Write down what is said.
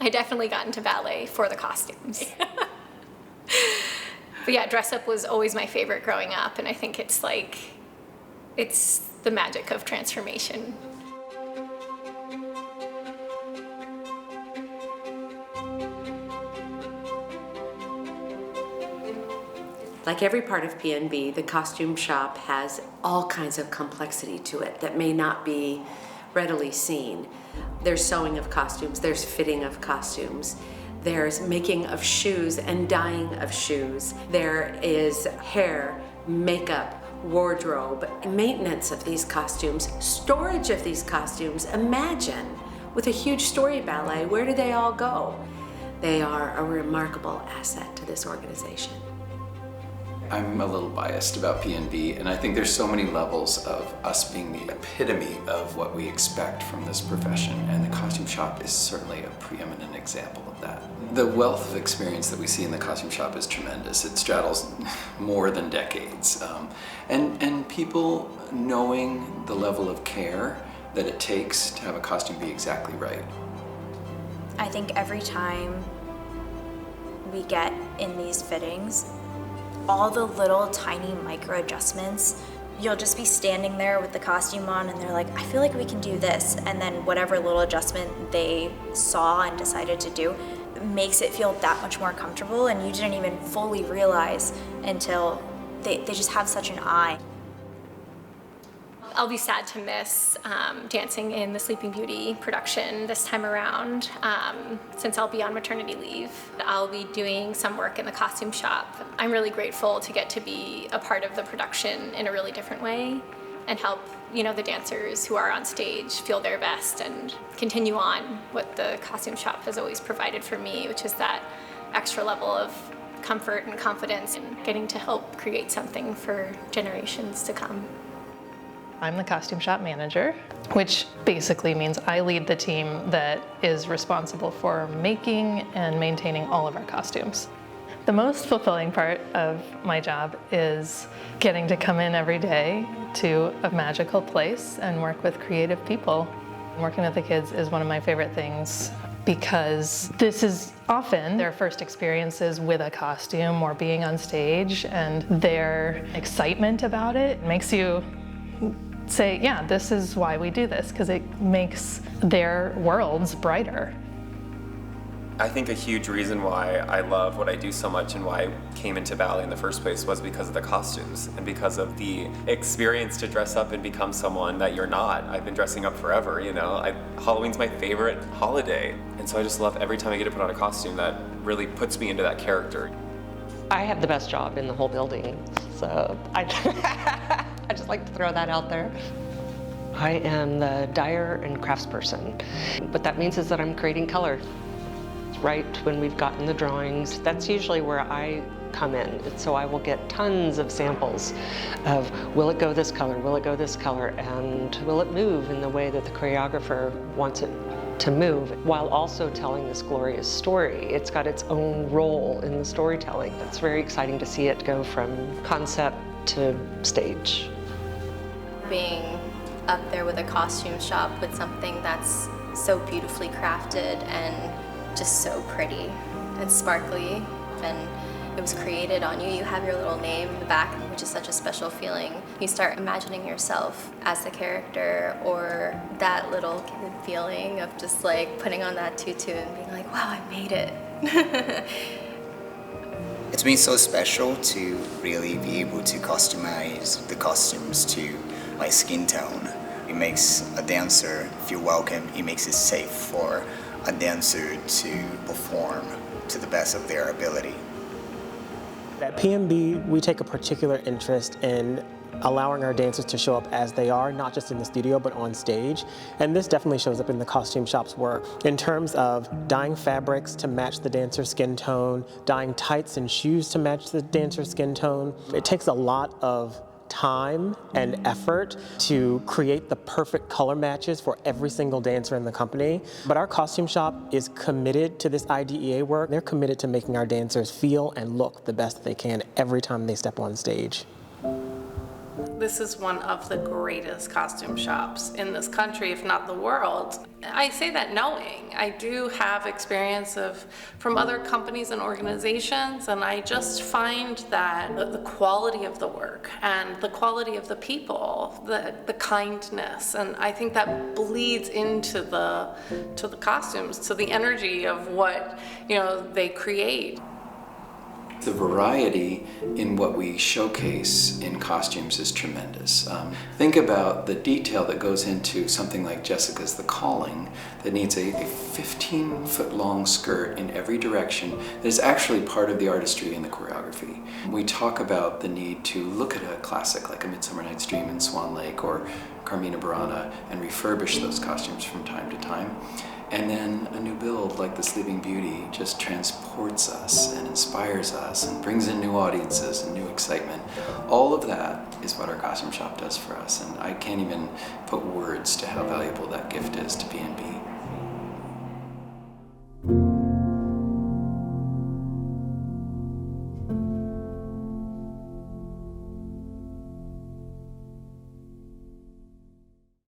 I definitely got into ballet for the costumes. But yeah, dress up was always my favorite growing up, and I think it's the magic of transformation. Like every part of PNB, the costume shop has all kinds of complexity to it that may not be readily seen. There's sewing of costumes, there's fitting of costumes, there's making of shoes and dyeing of shoes. There is hair, makeup, wardrobe, maintenance of these costumes, storage of these costumes. Imagine, with a huge story ballet, where do they all go? They are a remarkable asset to this organization. I'm a little biased about PNB, and I think there's so many levels of us being the epitome of what we expect from this profession, and the costume shop is certainly a preeminent example of that. The wealth of experience that we see in the costume shop is tremendous. It straddles more than decades, and people knowing the level of care that it takes to have a costume be exactly right. I think every time we get in these fittings, all the little tiny micro adjustments, you'll just be standing there with the costume on and they're like, I feel like we can do this. And then whatever little adjustment they saw and decided to do makes it feel that much more comfortable, and you didn't even fully realize until they just have such an eye. I'll be sad to miss dancing in the Sleeping Beauty production this time around, since I'll be on maternity leave. I'll be doing some work in the costume shop. I'm really grateful to get to be a part of the production in a really different way and help, the dancers who are on stage feel their best and continue on what the costume shop has always provided for me, which is that extra level of comfort and confidence and getting to help create something for generations to come. I'm the costume shop manager, which basically means I lead the team that is responsible for making and maintaining all of our costumes. The most fulfilling part of my job is getting to come in every day to a magical place and work with creative people. Working with the kids is one of my favorite things because this is often their first experiences with a costume or being on stage, and their excitement about it makes you say, yeah, this is why we do this, because it makes their worlds brighter. I think a huge reason why I love what I do so much and why I came into ballet in the first place was because of the costumes and because of the experience to dress up and become someone that you're not. I've been dressing up forever, Halloween's my favorite holiday. And so I just love every time I get to put on a costume that really puts me into that character. I have the best job in the whole building, so I just like to throw that out there. I am the dyer and craftsperson. What that means is that I'm creating color. Right when we've gotten the drawings, that's usually where I come in. So I will get tons of samples of, will it go this color, will it go this color, and will it move in the way that the choreographer wants it to move, while also telling this glorious story. It's got its own role in the storytelling. It's very exciting to see it go from concept to stage. Being up there with a costume shop with something that's so beautifully crafted and just so pretty and sparkly, and it was created on you. You have your little name in the back, which is such a special feeling. You start imagining yourself as the character, or that little kid feeling of just like putting on that tutu and being like, wow, I made it. It's been so special to really be able to customize the costumes to my skin tone. It makes a dancer feel welcome. It makes it safe for a dancer to perform to the best of their ability. At PNB, we take a particular interest in allowing our dancers to show up as they are, not just in the studio, but on stage. And this definitely shows up in the costume shop's work in terms of dyeing fabrics to match the dancer's skin tone, dyeing tights and shoes to match the dancer's skin tone. It takes a lot of time and effort to create the perfect color matches for every single dancer in the company. But our costume shop is committed to this IDEA work. They're committed to making our dancers feel and look the best they can every time they step on stage. This is one of the greatest costume shops in this country, if not the world. I say that knowing. I do have experience from other companies and organizations, and I just find that the quality of the work and the quality of the people, the kindness, and I think that bleeds into the costumes, to the energy of what they create. The variety in what we showcase in costumes is tremendous. Think about the detail that goes into something like Jessica's The Calling that needs a 15-foot long skirt in every direction that is actually part of the artistry and the choreography. We talk about the need to look at a classic like A Midsummer Night's Dream in Swan Lake or Carmina Burana and refurbish those costumes from time to time. And then a new build like The Sleeping Beauty just transports us and inspires us and brings in new audiences and new excitement. All of that is what our costume shop does for us, and I can't even put words to how valuable that gift is to B&B.